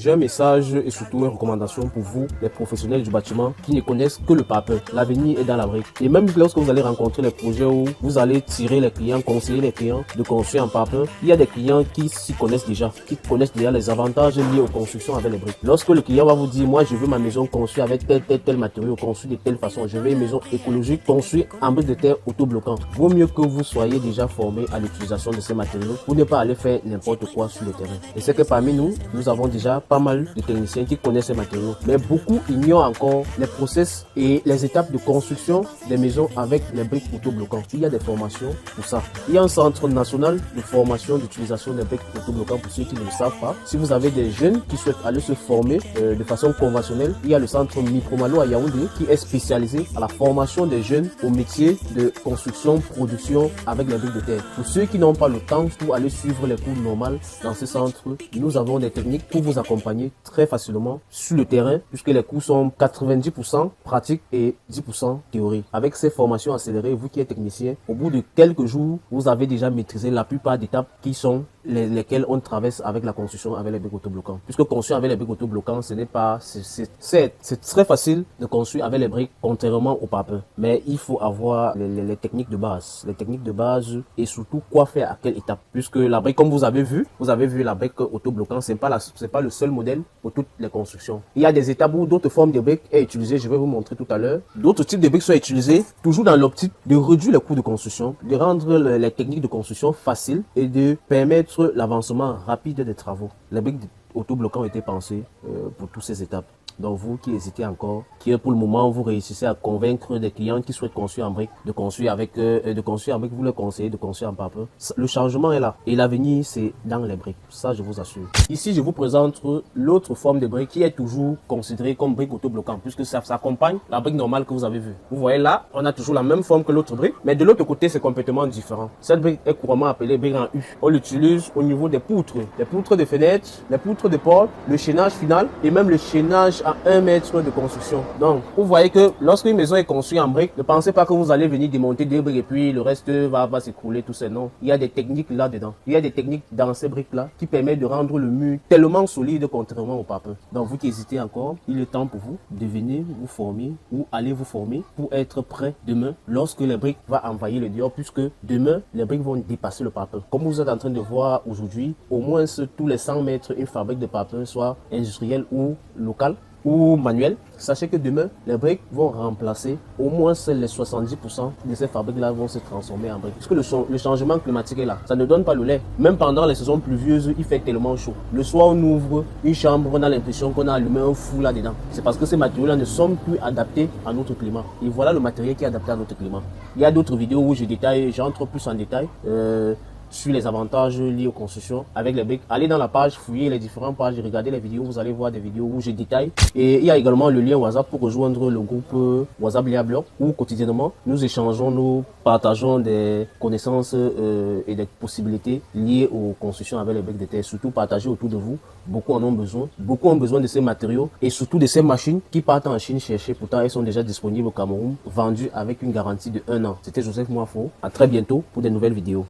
J'ai un message et surtout une recommandation pour vous, les professionnels du bâtiment qui ne connaissent que le papier. L'avenir est dans la brique. Et même lorsque vous allez rencontrer les projets où vous allez tirer les clients, conseiller les clients de construire en papier, il y a des clients qui s'y connaissent déjà, qui connaissent déjà les avantages liés aux constructions avec les briques. Lorsque le client va vous dire, moi je veux ma maison construite avec tel matériau, construite de telle façon, je veux une maison écologique construite en briques de terre autobloquant. Vaut mieux que vous soyez déjà formé à l'utilisation de ces matériaux pour ne pas aller faire n'importe quoi sur le terrain. Et c'est que parmi nous, nous avons déjà pas mal de techniciens qui connaissent ces matériaux. Mais beaucoup ignorent encore les process et les étapes de construction des maisons avec les briques autobloquantes. Il y a des formations pour ça. Il y a un centre national de formation d'utilisation des briques autobloquantes pour ceux qui ne le savent pas. Si vous avez des jeunes qui souhaitent aller se former de façon conventionnelle, il y a le centre Micromalo à Yaoundé qui est spécialisé à la formation des jeunes au métier de construction, production avec les briques de terre. Pour ceux qui n'ont pas le temps pour aller suivre les cours normaux dans ce centre, nous avons des techniques pour vous accompagner très facilement sur le terrain puisque les cours sont 90% pratiques et 10% théorie. Avec ces formations accélérées, vous qui êtes technicien, au bout de quelques jours, vous avez déjà maîtrisé la plupart des étapes qui sont lesquelles on traverse avec la construction avec les briques autobloquants. Puisque construire avec les briques autobloquants, ce n'est pas, c'est très facile de construire avec les briques contrairement au papier. Mais il faut avoir les techniques de base, et surtout quoi faire à quelle étape. Puisque la brique, comme vous avez vu la brique autobloquant, c'est pas le seul modèle pour toutes les constructions. Il y a des étapes où d'autres formes de briques sont utilisées, je vais vous montrer tout à l'heure. D'autres types de briques sont utilisés, toujours dans l'optique de réduire les coûts de construction, de rendre les techniques de construction faciles et de permettre l'avancement rapide des travaux. Les briques autobloquants ont été pensées pour toutes ces étapes. Donc vous qui hésitez encore, qui pour le moment vous réussissez à convaincre des clients qui souhaitent construire en briques, de construire avec, vous les conseillez de construire en papier. Le changement est là et l'avenir c'est dans les briques. Ça je vous assure. Ici je vous présente l'autre forme de brique qui est toujours considérée comme brique autobloquant puisque ça accompagne la brique normale que vous avez vue. Vous voyez là, on a toujours la même forme que l'autre brique, mais de l'autre côté c'est complètement différent. Cette brique est couramment appelée brique en U. On l'utilise au niveau des poutres de fenêtres, les poutres de porte, le chaînage final et même le chaînage à 1 mètre de construction. Donc, vous voyez que lorsqu'une maison est construite en briques, ne pensez pas que vous allez venir démonter des briques et puis le reste va s'écrouler, tout ça. Non, il y a des techniques là-dedans. Il y a des techniques dans ces briques-là qui permettent de rendre le mur tellement solide contrairement au papier. Donc, vous qui hésitez encore, il est temps pour vous de venir vous former ou aller vous former pour être prêt demain lorsque les briques vont envahir le dehors puisque demain, les briques vont dépasser le papier. Comme vous êtes en train de voir aujourd'hui, au moins tous les 100 mètres, une fabrique de papier, soit industrielle ou locale, ou manuel, sachez que demain, les briques vont remplacer au moins les 70% de ces fabriques-là vont se transformer en briques. Parce que le changement climatique est là. Ça ne donne pas le lait. Même pendant les saisons pluvieuses, il fait tellement chaud. Le soir, on ouvre une chambre, on a l'impression qu'on a allumé un fou là-dedans. C'est parce que ces matériaux-là ne sont plus adaptés à notre climat. Et voilà le matériel qui est adapté à notre climat. Il y a d'autres vidéos où j'entre plus en détail. Sur les avantages liés aux constructions avec les briques. Allez dans la page, fouillez les différentes pages, regardez les vidéos, vous allez voir des vidéos où je détaille. Et il y a également le lien WhatsApp pour rejoindre le groupe WhatsApp Léa Bloc où quotidiennement nous échangeons, nous partageons des connaissances et des possibilités liées aux constructions avec les briques de terre. Surtout partagez autour de vous, beaucoup en ont besoin. Beaucoup ont besoin de ces matériaux et surtout de ces machines qui partent en Chine chercher. Pourtant, elles sont déjà disponibles au Cameroun, vendues avec une garantie de 1 an. C'était Joseph Moifo. À très bientôt pour de nouvelles vidéos.